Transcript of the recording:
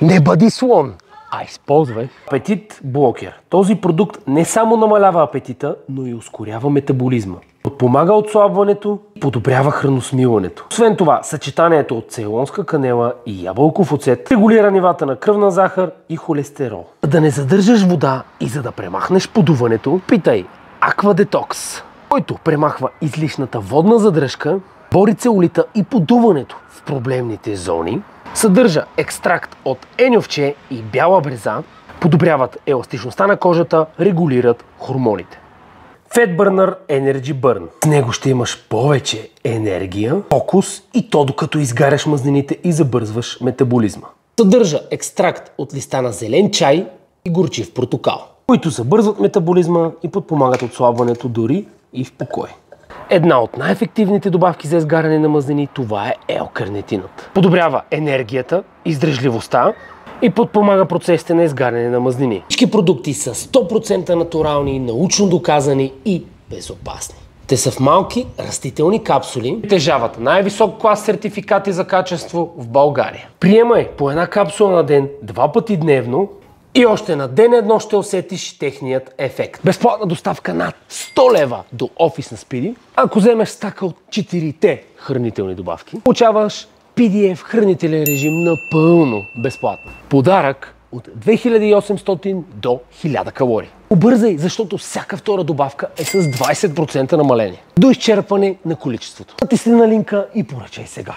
Не бъди слон, а използвай апетит блокер. Този продукт не само намалява апетита, но и ускорява метаболизма. Подпомага отслабването и подобрява храносмилането. Освен това, съчетанието от цейлонска канела и ябълков оцет регулира нивата на кръвна захар и холестерол. За да не задържаш вода и за да премахнеш подуването, питай Aqua-Detox, който премахва излишната водна задръжка, бори целулита и подуването в проблемните зони, съдържа екстракт от еньовче и бяла бреза, подобряват еластичността на кожата, регулират хормоните. Fat Burner Energy Burn. С него ще имаш повече енергия, фокус и то докато изгаряш мазнините и забързваш метаболизма. Съдържа екстракт от листа на зелен чай и горчив портокал, които забързват метаболизма и подпомагат отслабването дори и в покой. Една от най-ефективните добавки за изгаряне на мазнини, това е L-карнитинът. Подобрява енергията, издръжливостта и подпомага процесите на изгаряне на мазнини. Всички продукти са 100% натурални, научно доказани и безопасни. Те са в малки растителни капсули, притежават най-висок клас сертификати за качество в България. Приемай по една капсула на ден 2 пъти дневно и още на ден едно ще усетиш техният ефект. Безплатна доставка над 100 лева до офис на Speedy. Ако вземеш стака от 4-те хранителни добавки, получаваш PDF хранителен режим напълно безплатно. Подарък от 2800 до 1000 калории. Обързай, защото всяка втора добавка е с 20% намаление. До изчерпване на количеството. Натисни на линка и поръчай сега.